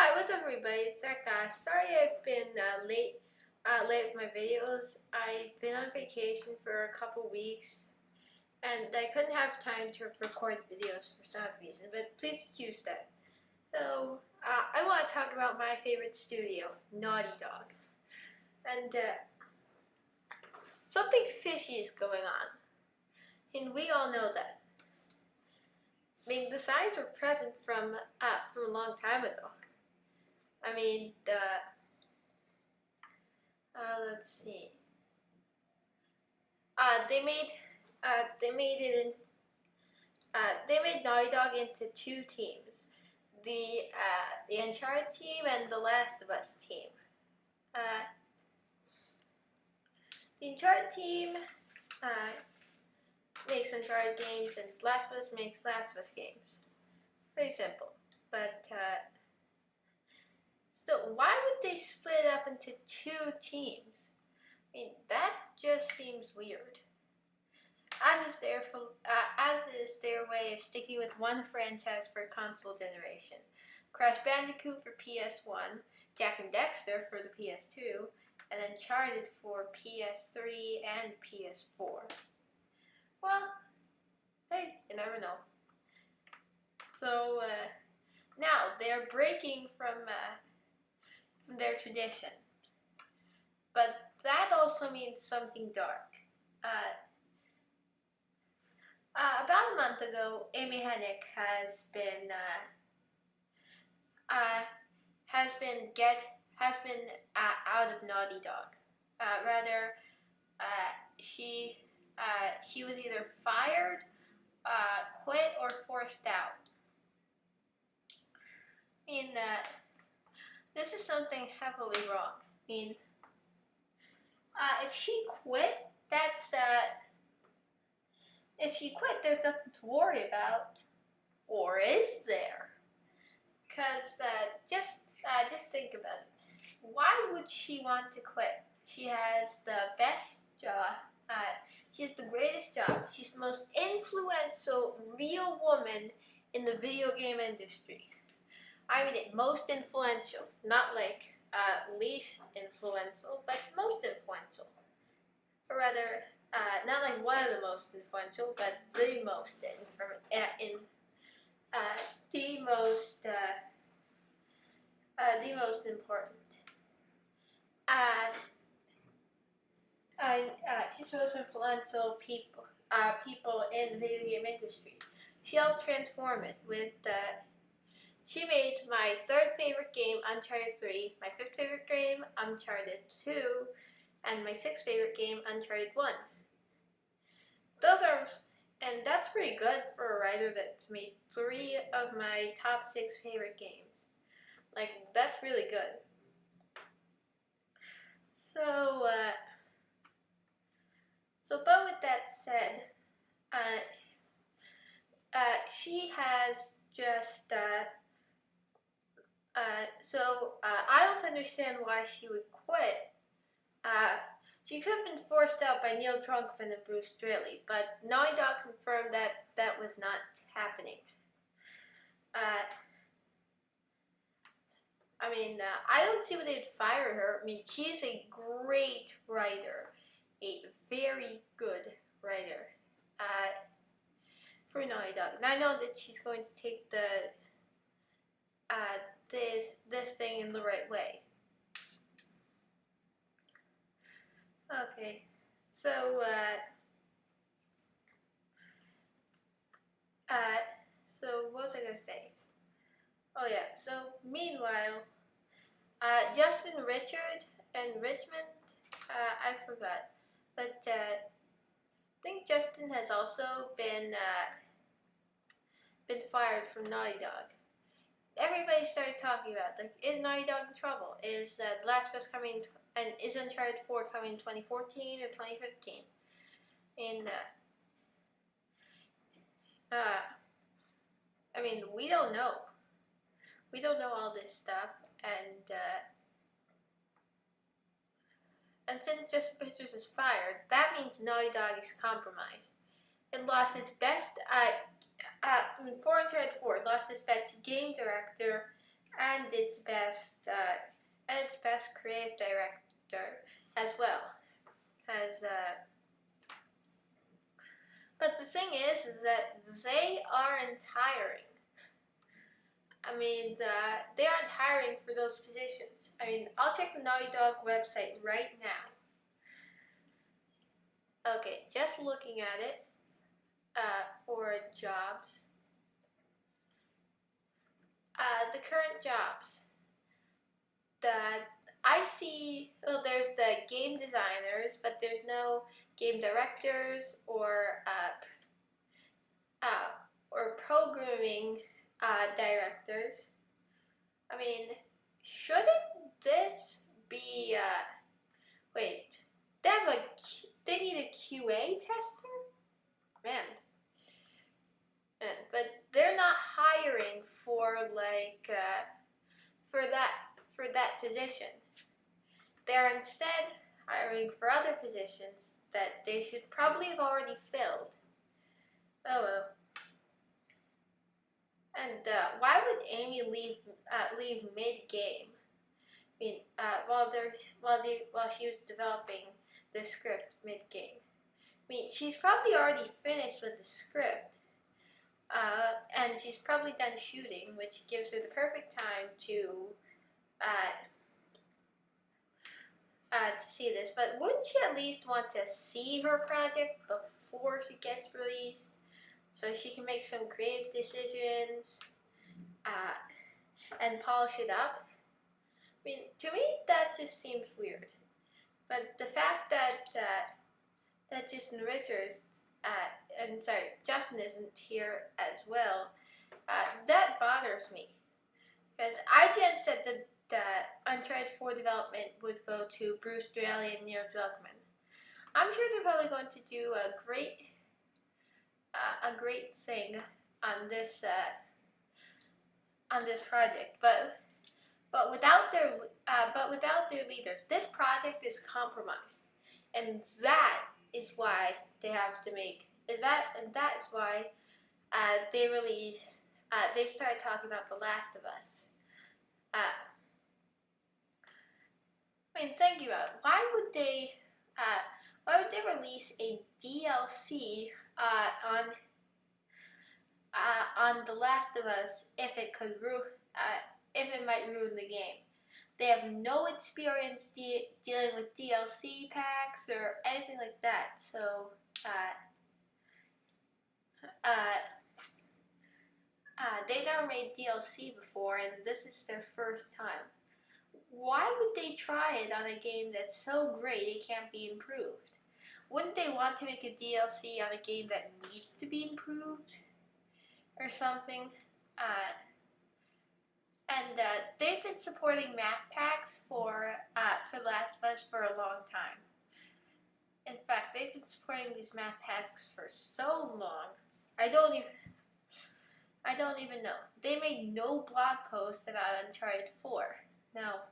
Hi, what's up everybody? It's Zach. Sorry I've been late with my videos. I've been on vacation for a couple weeks and I couldn't have time to record videos for some reason, but please excuse that. So, I want to talk about my favorite studio, Naughty Dog. And something fishy is going on, and we all know that. I mean, the signs were present from a long time ago. I mean, let's see. They made Naughty Dog into two teams, the Uncharted team and the Last of Us team. The Uncharted team makes Uncharted games, and Last of Us makes Last of Us games. Very simple, but still, why would they split it up into two teams? I mean, that just seems weird. As is their way of sticking with one franchise for console generation. Crash Bandicoot for PS1, Jak and Daxter for the PS2, and Uncharted for PS3 and PS4. Well, hey, you never know. So now they're breaking from their tradition, but that also means something dark. About a month ago, Amy Hennig has been out of Naughty Dog. She was either fired, quit, or forced out. I mean, this is something heavily wrong. I mean, if she quit, if she quit, there's nothing to worry about, or is there? Because just think about it. Why would she want to quit? She has the best job. She has the greatest job. She's the most influential real woman in the video game industry. I mean it, most influential, not like least influential, but most influential. Or rather, not like one of the most influential, but the most the most important. She's the most influential people in the video game industry. She helped transform it with she made my third favorite game, Uncharted 3, my fifth favorite game, Uncharted 2, and my sixth favorite game, Uncharted 1. And that's pretty good for a writer that's made 3 of my top 6 favorite games. Like, that's really good. But with that said, she has just, I don't understand why she would quit. She could have been forced out by Neil Druckmann and Bruce Straley, but Naughty Dog confirmed that that was not happening. I don't see why they'd fire her. I mean, she's a great writer, a very good writer for Naughty Dog. And I know that she's going to take this thing in the right way. Okay, so what was I gonna say? Oh yeah, so meanwhile, Justin Richard and Richmond, I forgot, but I think Justin has also been fired from Naughty Dog. Everybody started talking about, like, is Naughty Dog in trouble? Is The Last of Us coming, and is Uncharted 4 coming in 2014 or 2015? And I mean, we don't know. We don't know all this stuff, and since Justin Pictures is fired, that means Naughty Dog is compromised. It lost its best, for Uncharted 4, it lost its best game director, and its best creative director as well. As but the thing is that they aren't hiring. I mean, they aren't hiring for those positions. I mean, I'll check the Naughty Dog website right now. Okay, just looking at it for jobs. The current jobs that I see, well, there's the game designers, but there's no game directors or programming directors. I mean, shouldn't this be? Wait, they need a QA tester, man. But they're not hiring for for that position. They're instead hiring for other positions that they should probably have already filled. Oh well. And why would Amy leave mid-game? I mean, while she was developing the script mid-game. I mean, she's probably already finished with the script, and she's probably done shooting, which gives her the perfect time to see this. But wouldn't she at least want to see her project before she gets released, so she can make some creative decisions and polish it up? I mean, to me, that just seems weird. But the fact that Justin Richards Justin isn't here as well, that bothers me. Because IGN said that Uncharted 4 development would go to Bruce Straley and Neil Druckmann. I'm sure they're probably going to do a great thing on this project, but without their leaders, this project is compromised, and that is why they have to make that is why they started talking about The Last of Us. I mean, think about it. Why would they release a DLC on The Last of Us if it might ruin the game? They have no experience dealing with DLC packs or anything like that, so they never made DLC before, and this is their first time. Why would they try it on a game that's so great it can't be improved? Wouldn't they want to make a DLC on a game that needs to be improved or something? And they've been supporting map packs for Last of Us for a long time. In fact, they've been supporting these map packs for so long. I don't even know. They made no blog post about Uncharted 4. Now,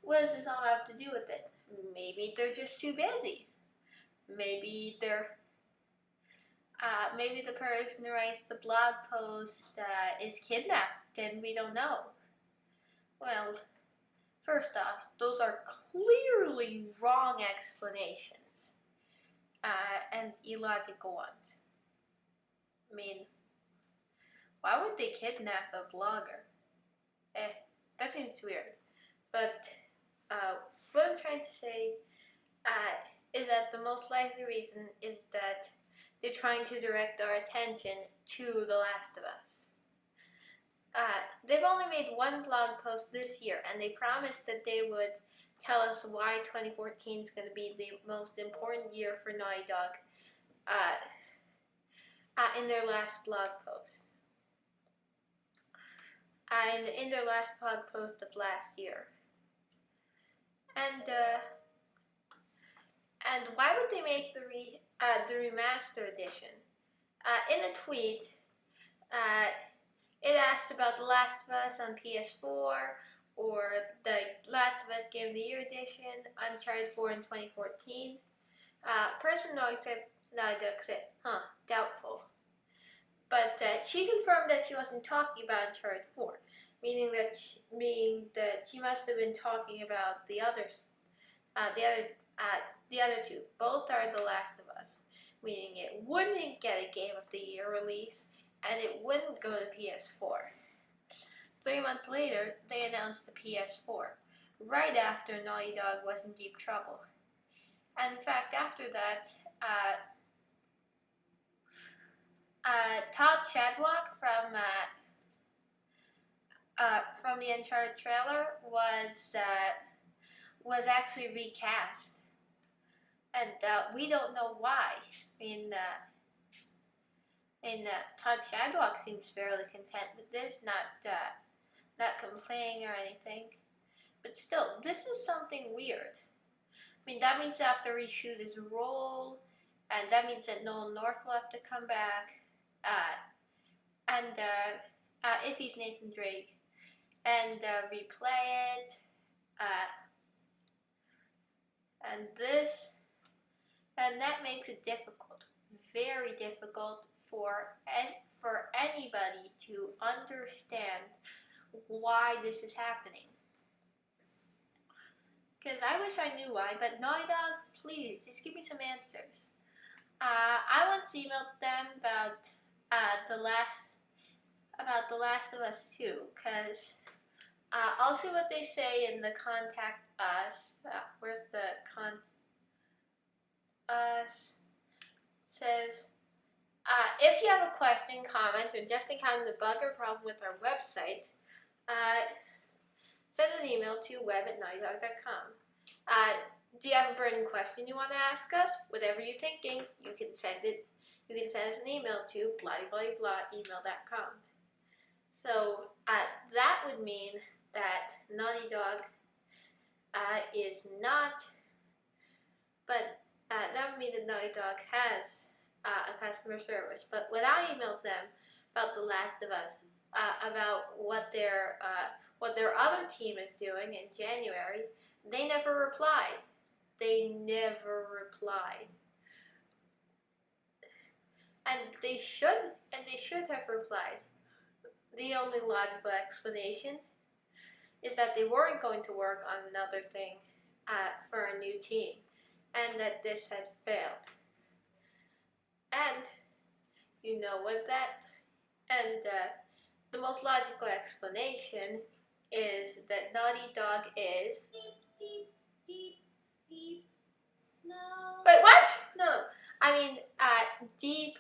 what does this all have to do with it? Maybe they're just too busy. Maybe the person who writes the blog post is kidnapped and we don't know. Well, first off, those are clearly wrong explanations and illogical ones. I mean, why would they kidnap a blogger? That seems weird. But what I'm trying to say is that the most likely reason is that they're trying to direct our attention to The Last of Us. They've only made one blog post this year, and they promised that they would tell us why 2014 is going to be the most important year for Naughty Dog in their last blog post. In their last blog post of last year. And why would they make the remaster edition? In a tweet, it asked about The Last of Us on PS4 or the Last of Us Game of the Year edition, Uncharted 4 in 2014. Person Naughty Dog said, doubtful. But she confirmed that she wasn't talking about Uncharted 4. meaning that she must have been talking about the others, the other two. Both are The Last of Us, meaning it wouldn't get a Game of the Year release and it wouldn't go to PS4. 3 months later, they announced the PS4, right after Naughty Dog was in deep trouble. And in fact, after that, Todd Chadwick from the Uncharted trailer was actually recast, and we don't know why. Todd Chadwick seems fairly content with this, not complaining or anything. But still, this is something weird. That means they have to reshoot his role, and that means that Nolan North will have to come back, if he's Nathan Drake, and replay it, and that makes it difficult, very difficult for anybody to understand why this is happening. Because I wish I knew why, but Naughty Dog, please, just give me some answers. I once emailed them about The Last of Us 2, because I'll see what they say in the contact us. Where's the us? Says, if you have a question, comment, or just encountered a bug or problem with our website, send an email to web@naughtydog.com. Do you have a burning question you want to ask us? Whatever you're thinking, you can send us an email to blah-blah-blah@email.com. So that would mean that Naughty Dog is not, but that would mean that Naughty Dog has a customer service. But when I emailed them about The Last of Us, about what their other team is doing in January, they never replied. And they should have replied. The only logical explanation is that they weren't going to work on another thing for a new team, and that this had failed. And you know what that, and the most logical explanation is that Naughty Dog is deep snow. Wait, what? No, deep.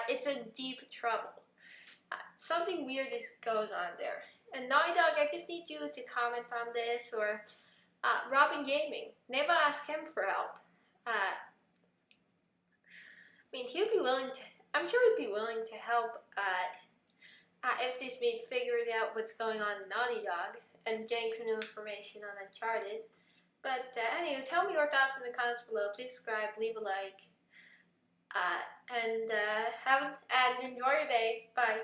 It's in deep trouble. Something weird is going on there. And Naughty Dog, I just need you to comment on this, or Robin Gaming. Never ask him for help. He'd be willing to. I'm sure he'd be willing to help if this means figuring out what's going on in Naughty Dog and getting some new information on Uncharted. But anyway, tell me your thoughts in the comments below. Please subscribe, leave a like, and enjoy your day. Bye.